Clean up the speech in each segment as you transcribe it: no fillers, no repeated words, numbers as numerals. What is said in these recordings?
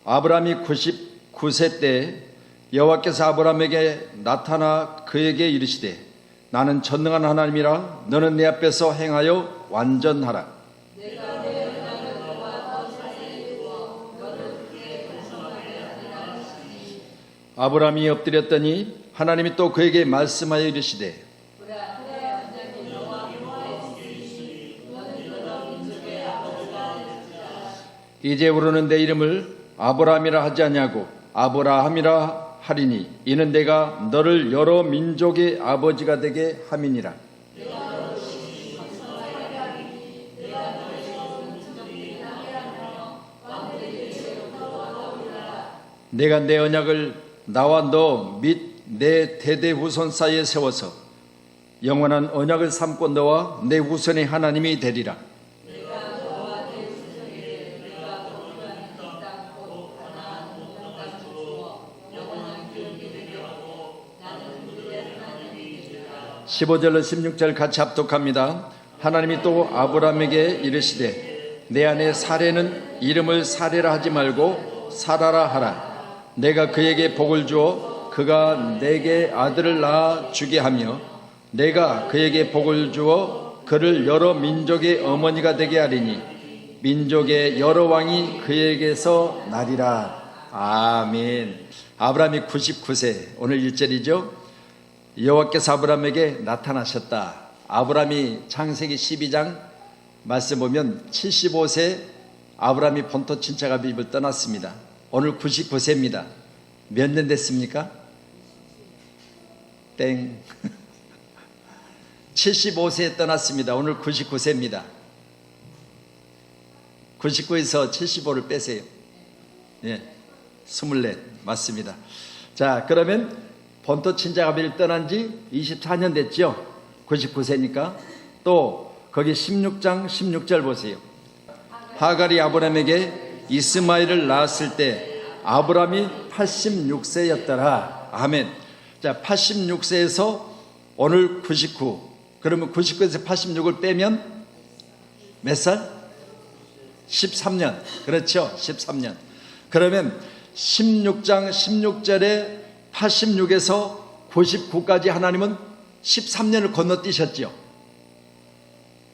아브라함이 99세 때 여호와께서 아브라함에게 나타나 그에게 이르시되 나는 전능한 하나님이라 너는 내 앞에서 행하여 완전하라. 아브라함이 엎드렸더니 하나님이 또 그에게 말씀하여 이르시되 이제부로는 내 이름을 아브라함이라 하지 아니하고 아브라함이라 하리니 이는 내가 너를 여러 민족의 아버지가 되게 함이니라. 내가 내 언약을 나와 너 및 내 대대 후손 사이에 세워서 영원한 언약을 삼고 너와 내 후손의 하나님이 되리라. (15절로 16절) 같이 합독합니다. 하나님이 또 아브라함에게 이르시되 내 아내 사레는 이름을 사레라 하지 말고 사라라 하라. 내가 그에게 복을 주어 그가 내게 아들을 낳아 주게 하며 내가 그에게 복을 주어 그를 여러 민족의 어머니가 되게 하리니 민족의 여러 왕이 그에게서 나리라. 아멘. 아브라함이 99세, 오늘 1절이죠. 여호와께서 아브라함에게 나타나셨다. 아브라함이 창세기 12장 말씀 보면 75세 아브라함이 본토 친척 집을 떠났습니다. 오늘 99세입니다. 몇 년 됐습니까? 땡. 75세에 떠났습니다. 오늘 99세입니다. 99에서 75를 빼세요. 예, 24 맞습니다. 자, 그러면 본토 친자가비를 떠난 지 24년 됐죠. 99세니까. 또 거기 16장 16절 보세요. 하갈이 아브라함에게 이스마엘을 낳았을 때 아브라함이 86세였더라. 아멘. 자, 86세에서 오늘 99. 그러면 99에서 86을 빼면 몇 살? 13년. 그렇죠. 13년. 그러면 16장 16절에 86에서 99까지 하나님은 13년을 건너뛰셨죠.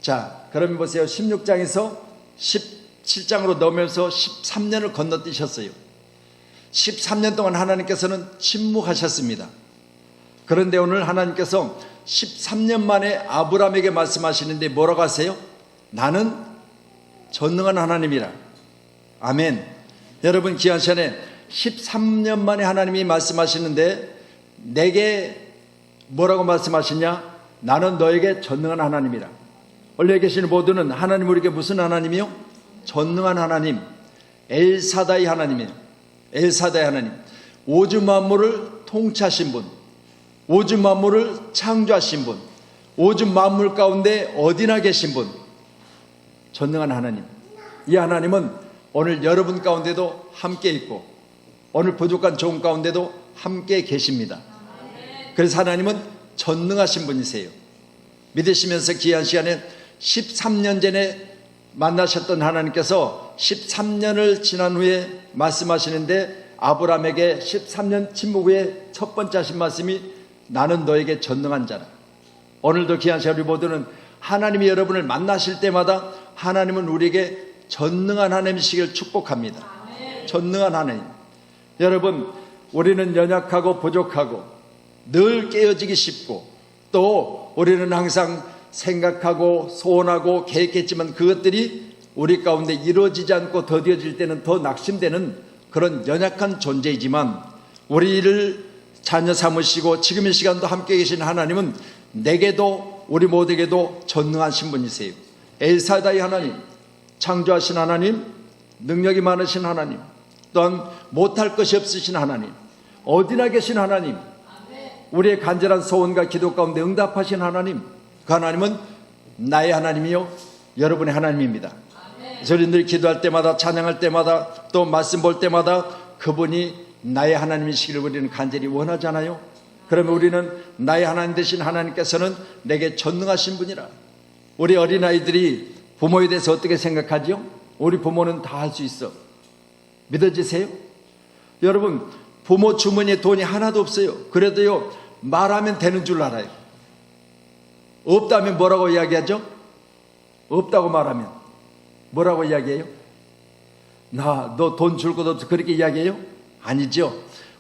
자, 그러면 보세요. 16장에서 17장으로 넘으면서 13년을 건너뛰셨어요. 13년 동안 하나님께서는 침묵하셨습니다. 그런데 오늘 하나님께서 13년 만에 아브라함에게 말씀하시는데 뭐라고 하세요? 나는 전능한 하나님이라. 아멘. 여러분, 귀한 시간에 13년 만에 하나님이 말씀하시는데 내게 뭐라고 말씀하시냐? 나는 너에게 전능한 하나님이라. 원래 계시는 모두는 하나님 우리에게 무슨 하나님이요? 전능한 하나님, 엘사다이 하나님이에요. 엘사다이 하나님, 우주 만물을 통치하신 분, 우주 만물을 창조하신 분, 우주 만물 가운데 어디나 계신 분, 전능한 하나님. 이 하나님은 오늘 여러분 가운데도 함께 있고 오늘 부족한 종 가운데도 함께 계십니다. 그래서 하나님은 전능하신 분이세요. 믿으시면서 귀한 시간에 13년 전에 만나셨던 하나님께서 13년을 지난 후에 말씀하시는데 아브라함에게 13년 침묵 후에 첫 번째 하신 말씀이 나는 너에게 전능한 자라. 오늘도 귀한 시간 우리 모두는 하나님이 여러분을 만나실 때마다 하나님은 우리에게 전능한 하나님이시길 축복합니다. 전능한 하나님. 여러분, 우리는 연약하고 부족하고 늘 깨어지기 쉽고 또 우리는 항상 생각하고 소원하고 계획했지만 그것들이 우리 가운데 이루어지지 않고 더뎌질 때는 더 낙심되는 그런 연약한 존재이지만 우리를 자녀 삼으시고 지금 이 시간도 함께 계신 하나님은 내게도 우리 모두에게도 전능하신 분이세요. 엘사다이 하나님, 창조하신 하나님, 능력이 많으신 하나님, 또한 못할 것이 없으신 하나님, 어디나 계신 하나님, 우리의 간절한 소원과 기도 가운데 응답하신 하나님, 그 하나님은 나의 하나님이요 여러분의 하나님입니다. 저희 늘 기도할 때마다 찬양할 때마다 또 말씀 볼 때마다 그분이 나의 하나님이시기를 우리는 간절히 원하잖아요. 그러면 우리는 나의 하나님 되신 하나님께서는 내게 전능하신 분이라. 우리 어린아이들이 부모에 대해서 어떻게 생각하죠? 우리 부모는 다 할 수 있어. 믿어지세요? 여러분, 부모 주머니에 돈이 하나도 없어요. 그래도요, 말하면 되는 줄 알아요. 없다면 뭐라고 이야기하죠? 없다고 말하면 뭐라고 이야기해요? 너 돈 줄 것도 없어, 그렇게 이야기해요? 아니죠.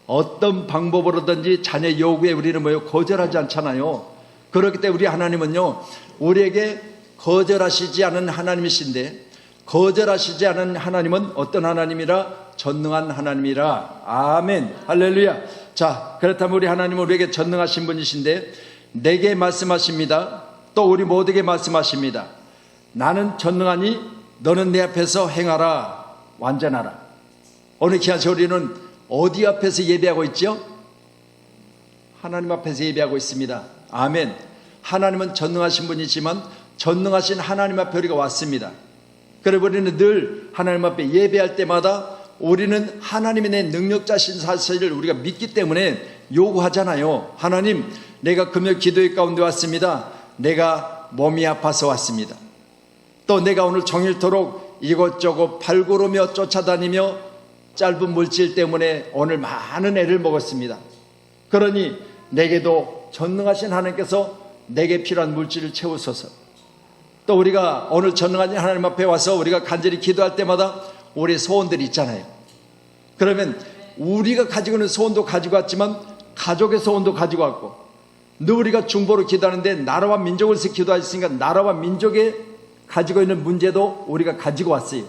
어떤 방법으로든지 자녀 요구에 우리는 거절하지 않잖아요. 그렇기 때문에 우리 하나님은요, 우리에게 거절하시지 않은 하나님이신데, 거절하시지 않은 하나님은 어떤 하나님이라? 전능한 하나님이라. 아멘, 할렐루야. 자, 그렇다면 우리 하나님은 우리에게 전능하신 분이신데 내게 말씀하십니다. 또 우리 모두에게 말씀하십니다. 나는 전능하니 너는 내 앞에서 행하라, 완전하라. 오늘 귀한 우리는 어디 앞에서 예배하고 있죠? 하나님 앞에서 예배하고 있습니다. 아멘. 하나님은 전능하신 분이지만 전능하신 하나님 앞에 우리가 왔습니다. 그래서 우리는 늘 하나님 앞에 예배할 때마다 우리는 하나님이 내 능력자신 사실을 우리가 믿기 때문에 요구하잖아요. 하나님, 내가 금요 기도회 가운데 왔습니다. 내가 몸이 아파서 왔습니다. 또 내가 오늘 종일토록 이것저것 발구르며 쫓아다니며 짧은 물질 때문에 오늘 많은 애를 먹었습니다. 그러니 내게도 전능하신 하나님께서 내게 필요한 물질을 채우소서. 또 우리가 오늘 전능하신 하나님 앞에 와서 우리가 간절히 기도할 때마다 우리 소원들이 있잖아요. 그러면 우리가 가지고 있는 소원도 가지고 왔지만 가족의 소원도 가지고 왔고, 늘 우리가 중보로 기도하는데 나라와 민족을 위해서 기도하셨으니까 나라와 민족에 가지고 있는 문제도 우리가 가지고 왔어요.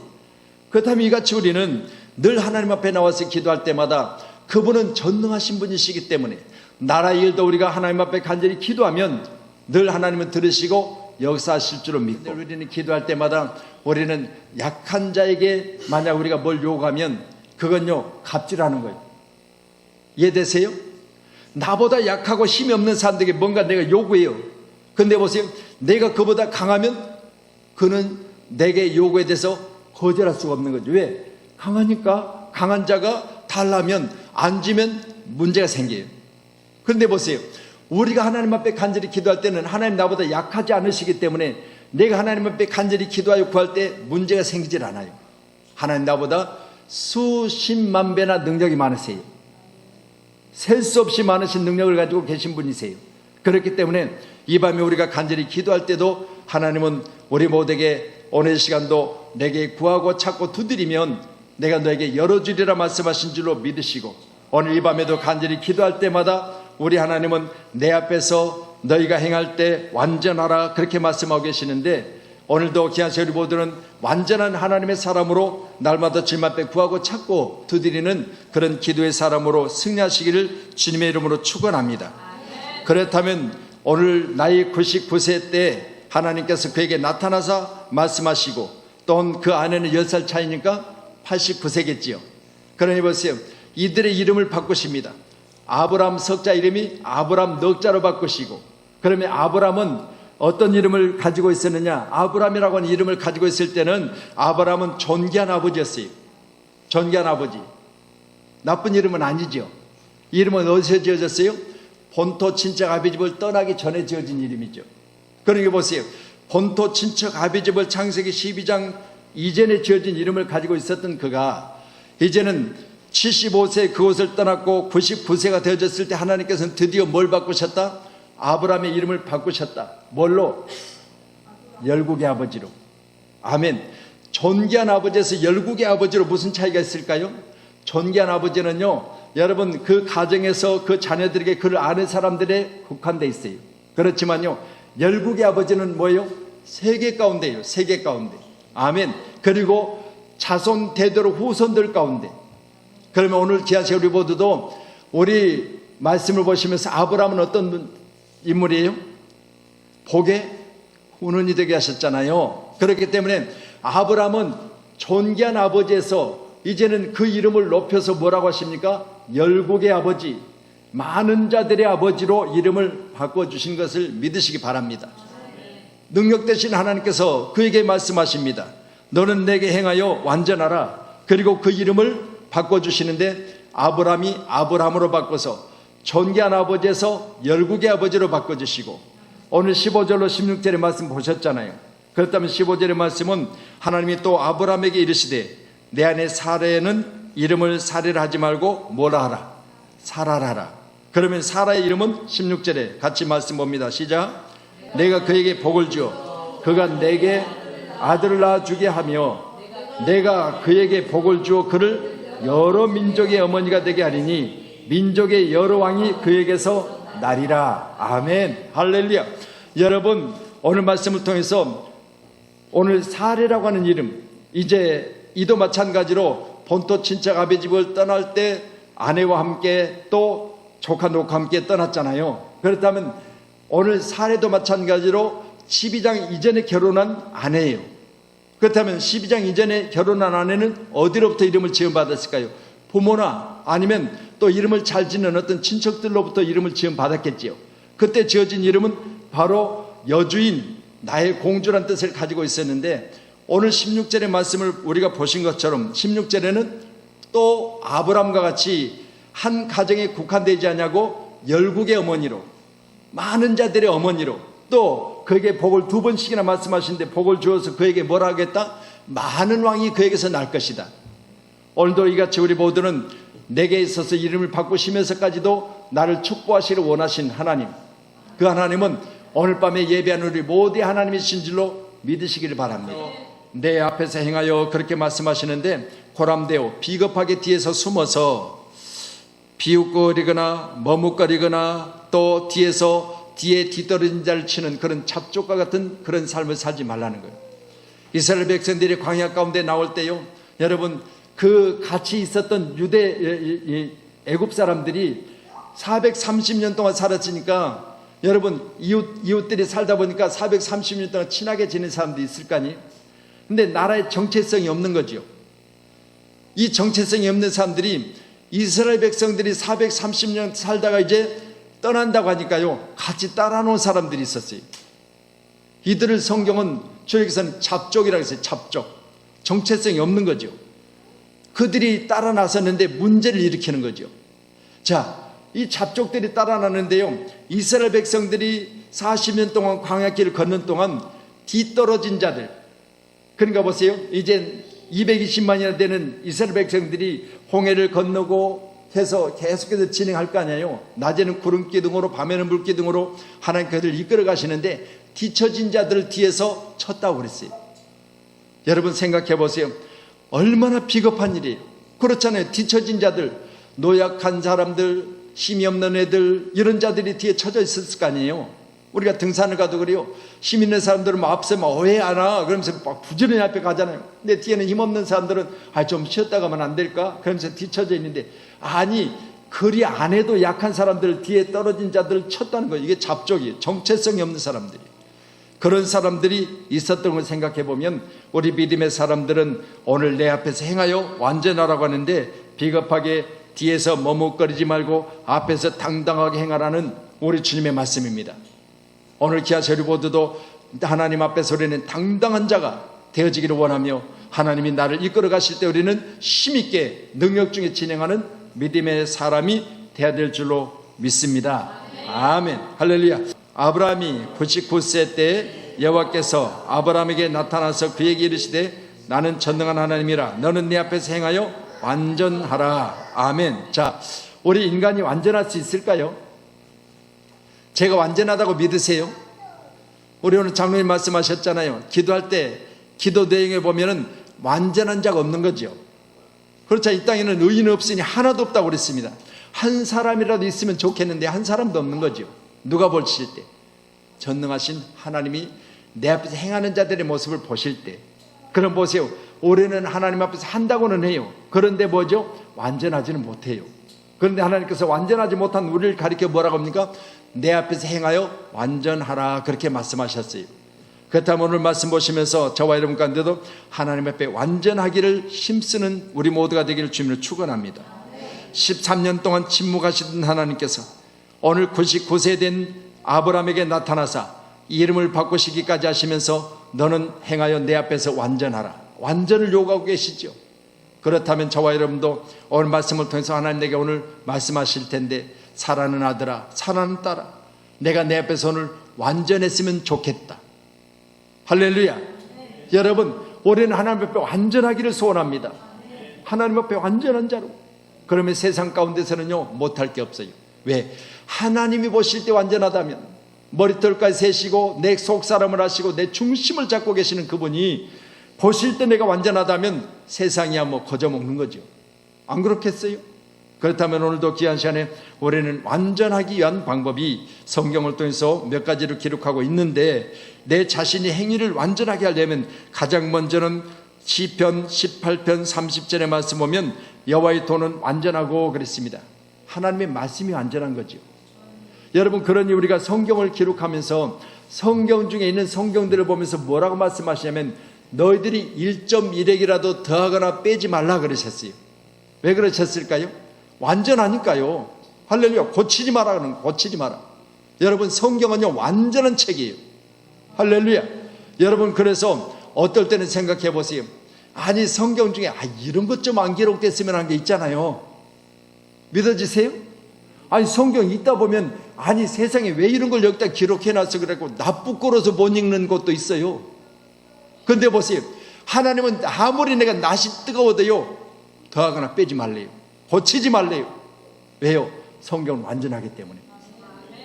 그렇다면 이같이 우리는 늘 하나님 앞에 나와서 기도할 때마다 그분은 전능하신 분이시기 때문에 나라의 일도 우리가 하나님 앞에 간절히 기도하면 늘 하나님은 들으시고 역사하실 줄을 믿고, 우리는 기도할 때마다 우리는 약한 자에게 만약 우리가 뭘 요구하면 그건요, 갑질하는 거예요. 이해되세요? 나보다 약하고 힘이 없는 사람들에게 뭔가 내가 요구해요. 근데 보세요, 내가 그보다 강하면 그는 내게 요구에 대해서 거절할 수가 없는 거죠. 왜? 강하니까. 강한 자가 달라면 앉으면 문제가 생겨요. 그런데 보세요, 우리가 하나님 앞에 간절히 기도할 때는 하나님 나보다 약하지 않으시기 때문에 내가 하나님 앞에 간절히 기도하여 구할 때 문제가 생기질 않아요. 하나님 나보다 수십만 배나 능력이 많으세요. 셀 수 없이 많으신 능력을 가지고 계신 분이세요. 그렇기 때문에 이 밤에 우리가 간절히 기도할 때도 하나님은 우리 모두에게 오늘 시간도 내게 구하고 찾고 두드리면 내가 너에게 열어주리라 말씀하신 줄로 믿으시고, 오늘 이 밤에도 간절히 기도할 때마다 우리 하나님은 내 앞에서 너희가 행할 때 완전하라, 그렇게 말씀하고 계시는데, 오늘도 귀한 우리 모두는 완전한 하나님의 사람으로 날마다 주님 앞에 구하고 찾고 두드리는 그런 기도의 사람으로 승리하시기를 주님의 이름으로 축원합니다. 그렇다면 오늘 나이 99세 때 하나님께서 그에게 나타나서 말씀하시고, 또 그 안에는 10살 차이니까 89세겠지요. 그러니 보세요, 이들의 이름을 바꾸십니다. 아브람 석자 이름이 아브람 넉자로 바꾸시고, 그러면 아브람은 어떤 이름을 가지고 있었느냐? 아브람이라고 하는 이름을 가지고 있을 때는 아브람은 존귀한 아버지였어요. 존귀한 아버지. 나쁜 이름은 아니죠. 이름은 어디서 지어졌어요? 본토 친척 아비집을 떠나기 전에 지어진 이름이죠. 그러니까 보세요, 본토 친척 아비집을 창세기 12장 이전에 지어진 이름을 가지고 있었던 그가 이제는 75세 그곳을 떠났고 99세가 되어졌을 때 하나님께서는 드디어 뭘 바꾸셨다? 아브라함의 이름을 바꾸셨다. 뭘로? 열국의 아버지로. 아멘. 존귀한 아버지에서 열국의 아버지로 무슨 차이가 있을까요? 존귀한 아버지는요, 여러분 그 가정에서 그 자녀들에게 그를 아는 사람들에 국한되어 있어요. 그렇지만요, 열국의 아버지는 뭐예요? 세계 가운데예요. 세계 가운데. 아멘. 그리고 자손 대대로 후손들 가운데. 그러면 오늘 귀한 우리 모두도 우리 말씀을 보시면서 아브라함은 어떤 인물이에요? 복의 후눈이 되게 하셨잖아요. 그렇기 때문에 아브라함은 존귀한 아버지에서 이제는 그 이름을 높여서 뭐라고 하십니까? 열국의 아버지, 많은 자들의 아버지로 이름을 바꿔주신 것을 믿으시기 바랍니다. 능력 되신 하나님께서 그에게 말씀하십니다. 너는 내게 행하여 완전하라. 그리고 그 이름을 바꿔주시는데 아브라함이 아브라함으로 바꿔서 존귀한 아버지에서 열국의 아버지로 바꿔주시고, 오늘 15절로 16절의 말씀 보셨잖아요. 그렇다면 15절의 말씀은 하나님이 또 아브라함에게 이르시되 내 아내 사레는 이름을 살해를 하지 말고 뭐라 하라? 사라라 하라. 그러면 사라의 이름은 16절에 같이 말씀 봅니다. 시작. 내가 그에게 복을 주어 그가 내게 아들을 낳아주게 하며 내가 그에게 복을 주어 그를 여러 민족의 어머니가 되게 하리니 민족의 여러 왕이 그에게서 나리라. 아멘. 할렐루야. 여러분, 오늘 말씀을 통해서 오늘 사례라고 하는 이름, 이제 이도 마찬가지로 본토 친척 아베 집을 떠날 때 아내와 함께 또 조카 노카 함께 떠났잖아요. 그렇다면 오늘 사례도 마찬가지로 12장 이전에 결혼한 아내예요. 그렇다면 12장 이전에 결혼한 아내는 어디로부터 이름을 지음받았을까요? 부모나 아니면 또 이름을 잘 짓는 어떤 친척들로부터 이름을 지음받았겠지요. 그때 지어진 이름은 바로 여주인, 나의 공주란 뜻을 가지고 있었는데 오늘 16절의 말씀을 우리가 보신 것처럼 16절에는 또 아브람과 같이 한 가정에 국한되지 않냐고 열국의 어머니로, 많은 자들의 어머니로, 또 그에게 복을 2번씩이나 말씀하시는데 복을 주어서 그에게 뭐라 하겠다? 많은 왕이 그에게서 날 것이다. 오늘도 이같이 우리 모두는 내게 있어서 이름을 바꾸시면서까지도 나를 축복하시기를 원하신 하나님, 그 하나님은 오늘 밤에 예배한 우리 모두의 하나님이신 줄로 믿으시기를 바랍니다. 내 앞에서 행하여 그렇게 말씀하시는데 고람되어 비겁하게 뒤에서 숨어서 비웃거리거나 머뭇거리거나 또 뒤에 뒤떨어진 자를 치는 그런 잡족과 같은 그런 삶을 살지 말라는 거예요. 이스라엘 백성들이 광야 가운데 나올 때요, 여러분, 그 같이 있었던 애굽 사람들이 430년 동안 살았으니까 여러분, 이웃들이 살다 보니까 430년 동안 친하게 지낸 사람도 있을 거 아니에요. 근데 나라의 정체성이 없는 거죠. 이 정체성이 없는 사람들이 이스라엘 백성들이 430년 살다가 이제 떠난다고 하니까요, 같이 따라놓은 사람들이 있었어요. 이들을 성경은 저에게서는 잡족이라고 했어요. 잡족. 정체성이 없는 거죠. 그들이 따라 나섰는데 문제를 일으키는 거죠. 자, 이 잡족들이 따라 나는데요, 이스라엘 백성들이 40년 동안 광야길을 걷는 동안 뒤떨어진 자들, 그러니까 보세요, 이제 220만이나 되는 이스라엘 백성들이 홍해를 건너고 해서 계속해서 진행할 거 아니에요. 낮에는 구름 기둥으로 밤에는 물 기둥으로 하나님 그들을 이끌어 가시는데 뒤처진 자들을 뒤에서 쳤다고 그랬어요. 여러분 생각해 보세요. 얼마나 비겁한 일이에요. 그렇잖아요. 뒤처진 자들, 노약한 사람들, 힘이 없는 애들, 이런 자들이 뒤에 쳐져 있었을 거 아니에요. 우리가 등산을 가도 그래요. 힘 있는 사람들은 막 앞서 막 왜 안 와? 그러면서 막 부지런히 앞에 가잖아요. 근데 뒤에는 힘 없는 사람들은 좀 쉬었다 가면 안 될까? 그러면서 뒤쳐져 있는데, 아니 그리 안 해도 약한 사람들 뒤에 떨어진 자들을 쳤다는 거예요. 이게 잡족이에요. 정체성이 없는 사람들이. 그런 사람들이 있었던 걸 생각해 보면 우리 믿음의 사람들은 오늘 내 앞에서 행하여 완전하라고 하는데 비겁하게 뒤에서 머뭇거리지 말고 앞에서 당당하게 행하라는 우리 주님의 말씀입니다. 오늘 기아세리 모두도 하나님 앞에서 우리는 당당한 자가 되어지기를 원하며 하나님이 나를 이끌어 가실 때 우리는 힘있게 능력 중에 진행하는 믿음의 사람이 되어야 될 줄로 믿습니다. 아멘. 할렐루야. 아브라함이 99세 때 여호와께서 아브라함에게 나타나서 그에게 이르시되 나는 전능한 하나님이라 너는 내 앞에서 행하여 완전하라. 아멘. 자, 우리 인간이 완전할 수 있을까요? 제가 완전하다고 믿으세요? 우리 오늘 장로님 말씀하셨잖아요. 기도할 때 기도 내용에 보면은 완전한 자가 없는 거죠. 그렇죠. 이 땅에는 의인은 없으니 하나도 없다고 그랬습니다. 한 사람이라도 있으면 좋겠는데 한 사람도 없는 거죠. 누가 보실 때 전능하신 하나님이 내 앞에서 행하는 자들의 모습을 보실 때, 그럼 보세요. 올해는 하나님 앞에서 한다고는 해요. 그런데 뭐죠? 완전하지는 못해요. 그런데 하나님께서 완전하지 못한 우리를 가리켜 뭐라고 합니까? 내 앞에서 행하여 완전하라, 그렇게 말씀하셨어요. 그렇다면 오늘 말씀 보시면서 저와 여러분 가운데도 하나님 앞에 완전하기를 힘쓰는 우리 모두가 되기를 주님을 축원합니다. 13년 동안 침묵하시던 하나님께서 오늘 99세 된 아브라함에게 나타나사 이름을 바꾸시기까지 하시면서 너는 행하여 내 앞에서 완전하라, 완전을 요구하고 계시죠. 그렇다면 저와 여러분도 오늘 말씀을 통해서 하나님 내게 오늘 말씀하실 텐데, 사랑하는 아들아, 사랑하는 딸아, 내가 내 앞에서 오늘 완전했으면 좋겠다. 할렐루야. 여러분, 올해는 하나님 앞에 완전하기를 소원합니다. 하나님 앞에 완전한 자로. 그러면 세상 가운데서는요 못할 게 없어요. 왜? 하나님이 보실 때 완전하다면, 머리털까지 세시고 내 속사람을 아시고 내 중심을 잡고 계시는 그분이 보실 때 내가 완전하다면 세상이야 뭐 거저먹는 거죠. 안 그렇겠어요? 그렇다면 오늘도 귀한 시간에 우리는 완전하기 위한 방법이 성경을 통해서 몇 가지를 기록하고 있는데, 내 자신이 행위를 완전하게 하려면 가장 먼저는 시편 18편 30절의 말씀 보면 여호와의 도는 완전하고 그랬습니다. 하나님의 말씀이 완전한 거죠. 여러분, 그러니 우리가 성경을 기록하면서 성경 중에 있는 성경들을 보면서 뭐라고 말씀하시냐면 너희들이 1.1핵이라도 더하거나 빼지 말라 그러셨어요. 왜 그러셨을까요? 완전하니까요. 할렐루야. 고치지 마라 그러는 거예요. 고치지 마라. 여러분, 성경은요 완전한 책이에요. 할렐루야. 여러분, 그래서 어떨 때는 생각해 보세요. 아니, 성경 중에 이런 것 좀 안 기록됐으면 한 게 있잖아요. 믿어지세요? 아니, 성경 읽다 보면 아니 세상에 왜 이런 걸 여기다 기록해놨어 그래갖고 나 부끄러워서 못 읽는 것도 있어요. 근데 보세요. 하나님은 아무리 내가 낯이 뜨거워도요 더하거나 빼지 말래요. 고치지 말래요. 왜요? 성경은 완전하기 때문에.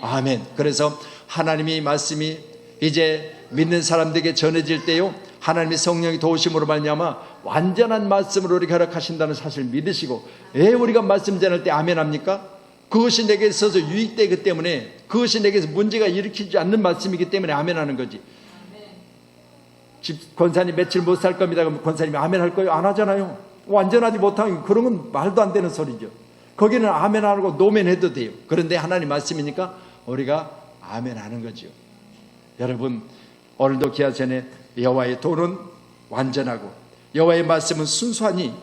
아멘. 그래서 하나님의 말씀이 이제 믿는 사람들에게 전해질 때요 하나님의 성령이 도우심으로 말미암아 완전한 말씀을 우리가 허락하신다는 사실을 믿으시고, 왜 우리가 말씀 전할 때 아멘 합니까? 그것이 내게 있어서 유익되기 때문에, 그것이 내게서 문제가 일으키지 않는 말씀이기 때문에 아멘 하는 거지. 집 권사님 며칠 못 살 겁니다 그러면 권사님이 아멘 할 거예요? 안 하잖아요. 완전하지 못하면 그런 건 말도 안 되는 소리죠. 거기는 아멘 안 하고 노멘 해도 돼요. 그런데 하나님 말씀이니까 우리가 아멘 하는 거죠. 여러분, 오늘도 기아 전에 여호와의 도는 완전하고 여호와의 말씀은 순수하니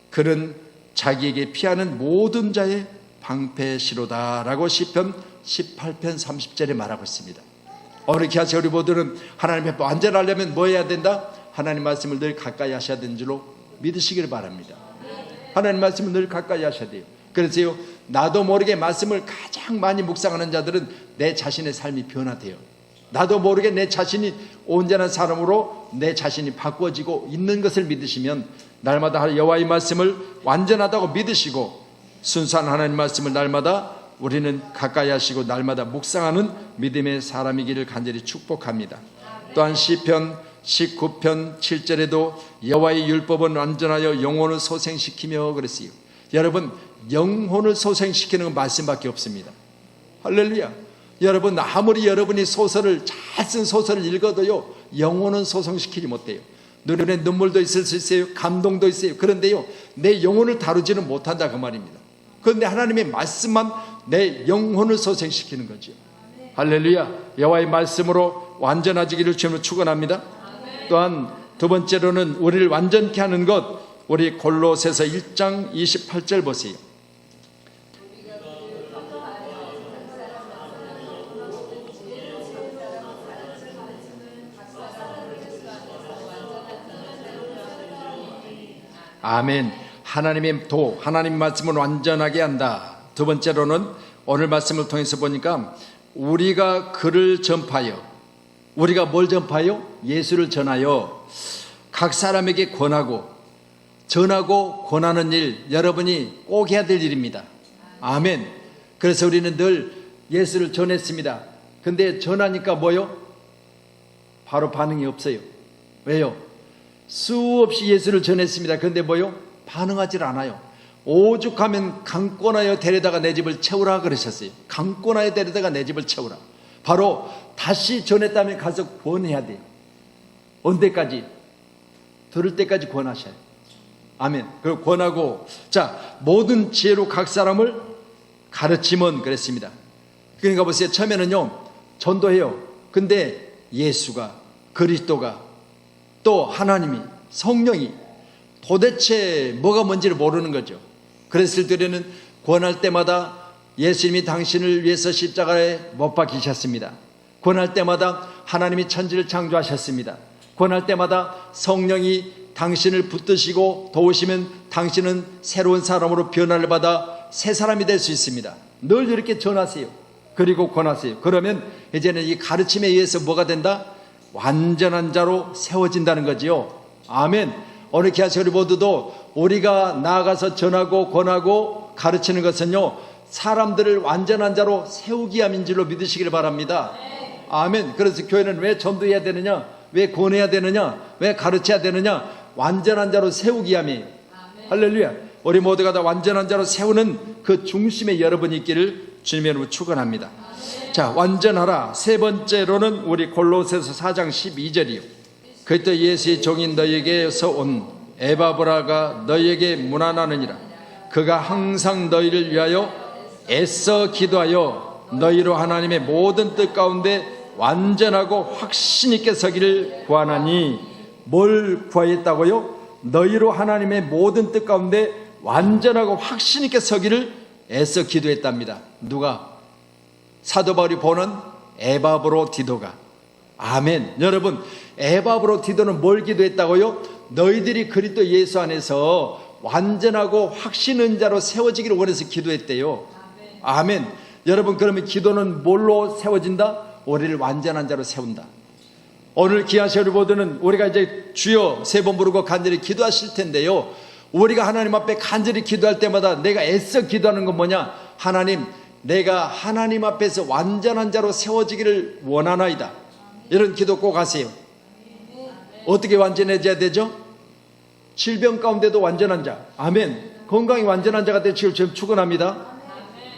그는 자기에게 피하는 모든 자의 방패시로다라고 시편 18편 30절에 말하고 있습니다. 오늘 기아 우리 모두는 하나님 앞에 완전하려면 뭐 해야 된다? 하나님 말씀을 늘 가까이 하셔야 되는 줄로 믿으시기를 바랍니다. 하나님 말씀을 늘 가까이 하셔야 돼요. 그래서요 나도 모르게 말씀을 가장 많이 묵상하는 자들은 내 자신의 삶이 변화돼요. 나도 모르게 내 자신이 온전한 사람으로 내 자신이 바꿔지고 있는 것을 믿으시면 날마다 여호와의 말씀을 완전하다고 믿으시고 순수한 하나님 말씀을 날마다 우리는 가까이 하시고 날마다 묵상하는 믿음의 사람이기를 간절히 축복합니다. 또한 시편 19편 7절에도 여호와의 율법은 완전하여 영혼을 소생시키며 그랬어요. 여러분, 영혼을 소생시키는 건 말씀밖에 없습니다. 할렐루야. 여러분, 아무리 여러분이 소설을 잘 쓴 소설을 읽어도요 영혼은 소생시키지 못해요. 눈에 눈물도 있을 수 있어요. 감동도 있어요. 그런데요 내 영혼을 다루지는 못한다 그 말입니다. 그런데 하나님의 말씀만 내 영혼을 소생시키는 거죠. 할렐루야. 여호와의 말씀으로 완전하지기를 주님으로 축원합니다. 또한 두 번째로는 우리를 완전케 하는 것, 우리 골로새서 1장 28절 보세요. 아멘. 하나님의 도, 하나님 말씀을 완전하게 한다. 두 번째로는 오늘 말씀을 통해서 보니까 우리가 그를 전파하여, 우리가 뭘 전파하여? 예수를 전하여 각 사람에게 권하고, 전하고 권하는 일, 여러분이 꼭 해야 될 일입니다. 아멘. 그래서 우리는 늘 예수를 전했습니다. 근데 전하니까 뭐요? 바로 반응이 없어요. 왜요? 수없이 예수를 전했습니다. 그런데 뭐요? 반응하지 않아요. 오죽하면 강권하여 데려다가 내 집을 채우라 그러셨어요. 강권하여 데려다가 내 집을 채우라. 바로 다시 전했다면 가서 권해야 돼요. 언제까지? 들을 때까지 권하셔야 돼요. 아멘. 그리고 권하고, 자, 모든 지혜로 각 사람을 가르치면 그랬습니다. 그러니까 보세요. 처음에는요 전도해요. 근데 예수가, 그리스도가, 또 하나님이, 성령이 도대체 뭐가 뭔지를 모르는 거죠. 그랬을 때는 권할 때마다 예수님이 당신을 위해서 십자가에 못 박히셨습니다. 권할 때마다 하나님이 천지를 창조하셨습니다. 권할 때마다 성령이 당신을 붙드시고 도우시면 당신은 새로운 사람으로 변화를 받아 새 사람이 될 수 있습니다. 늘 이렇게 전하세요. 그리고 권하세요. 그러면 이제는 이 가르침에 의해서 뭐가 된다? 완전한 자로 세워진다는 거지요. 아멘. 오늘 기아시 우리 모두도 우리가 나아가서 전하고 권하고 가르치는 것은요, 사람들을 완전한 자로 세우기 위함인 줄로 믿으시길 바랍니다. 아멘. 그래서 교회는 왜 전도해야 되느냐, 왜 권해야 되느냐, 왜 가르쳐야 되느냐? 완전한 자로 세우기 위함이에요. 할렐루야. 우리 모두가 다 완전한 자로 세우는 그 중심에 여러분이 있기를 주님의 이름으로 축원합니다. 자, 완전하라. 세 번째로는 우리 골로새서 4장 12절이요. 그리스도 예수의 종인 너희에게서 온 에바브라가 너희에게 문안하느니라. 그가 항상 너희를 위하여 애써 기도하여 너희로 하나님의 모든 뜻 가운데 완전하고 확신 있게 서기를 구하나니. 뭘 구하였다고요? 너희로 하나님의 모든 뜻 가운데 완전하고 확신 있게 서기를 애써 기도했답니다. 누가? 사도 바울이 보는 에바브로디도가. 아멘. 여러분, 에바브로디도는 뭘 기도했다고요? 너희들이 그리스도 예수 안에서 완전하고 확신 있는 자로 세워지기를 원해서 기도했대요. 아멘. 여러분, 그러면 기도는 뭘로 세워진다? 우리를 완전한 자로 세운다. 오늘 귀하신 우리 모두는 우리가 이제 주여 세 번 부르고 간절히 기도하실 텐데요, 우리가 하나님 앞에 간절히 기도할 때마다 내가 애써 기도하는 건 뭐냐? 하나님, 내가 하나님 앞에서 완전한 자로 세워지기를 원하나이다. 이런 기도 꼭 하세요. 어떻게 완전해져야 되죠? 질병 가운데도 완전한 자. 아멘. 건강이 완전한 자가 되시길 지금 축원합니다.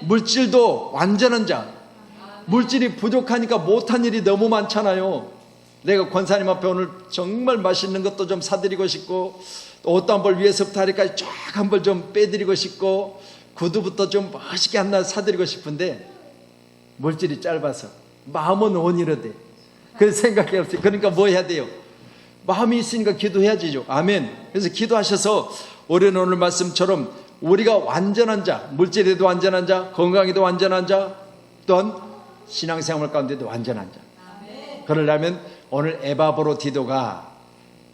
물질도 완전한 자. 물질이 부족하니까 못한 일이 너무 많잖아요. 내가 권사님 앞에 오늘 정말 맛있는 것도 좀 사드리고 싶고, 옷도 한 벌 위에서부터 아래까지 쫙 한 벌 좀 빼드리고 싶고, 구두부터 좀 멋있게 하나 사드리고 싶은데 물질이 짧아서 마음은 원이러대. 그래서 생각이 없어요. 그러니까 뭐 해야 돼요? 마음이 있으니까 기도해야지죠. 아멘. 그래서 기도하셔서 우리는 오늘 말씀처럼 우리가 완전한 자, 물질에도 완전한 자, 건강에도 완전한 자, 또한 신앙생활 가운데도 완전한 자. 그러려면 오늘 에바브로디도가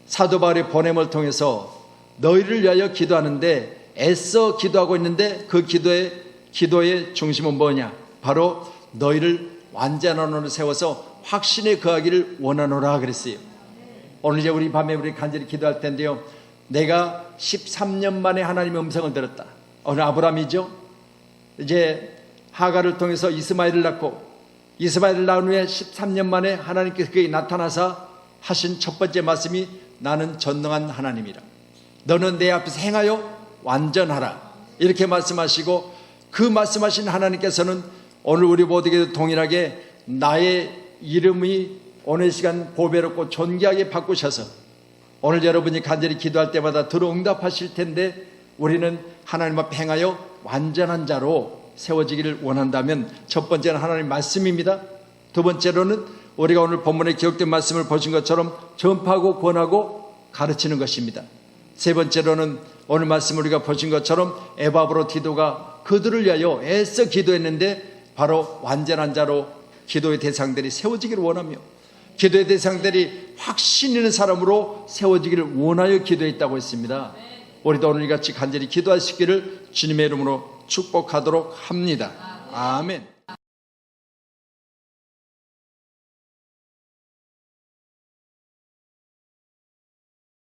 사도 바울의 보냄을 통해서 너희를 위하여 기도하는데 애써 기도하고 있는데, 그 기도의 중심은 뭐냐? 바로 너희를 완전한 원으로 세워서 확신에 거하기를 원하노라 그랬어요. 오늘 이제 우리 밤에 우리 간절히 기도할 텐데요, 내가 13년 만에 하나님의 음성을 들었다. 오늘 아브라함이죠. 이제 하가를 통해서 이스마엘을 낳고, 이스마엘을 낳은 후에 13년 만에 하나님께서 그에게 나타나서 하신 첫 번째 말씀이 나는 전능한 하나님이라. 너는 내 앞에서 행하여 완전하라. 이렇게 말씀하시고, 그 말씀하신 하나님께서는 오늘 우리 모두에게 동일하게 나의 이름이 오늘 시간 보배롭고 존귀하게 바꾸셔서 오늘 여러분이 간절히 기도할 때마다 들어 응답하실 텐데, 우리는 하나님 앞에 행하여 완전한 자로 세워지기를 원한다면 첫 번째는 하나님 말씀입니다. 두 번째로는 우리가 오늘 본문에 기록된 말씀을 보신 것처럼 전파하고 권하고 가르치는 것입니다. 세 번째로는 오늘 말씀 우리가 보신 것처럼 에바브로디도가 그들을 위하여 애써 기도했는데 바로 완전한 자로 기도의 대상들이 세워지기를 원하며, 기도의 대상들이 확신 있는 사람으로 세워지기를 원하여 기도했다고 했습니다. 우리도 오늘 같이 간절히 기도하시기를 주님의 이름으로 축복하도록 합니다. 아멘.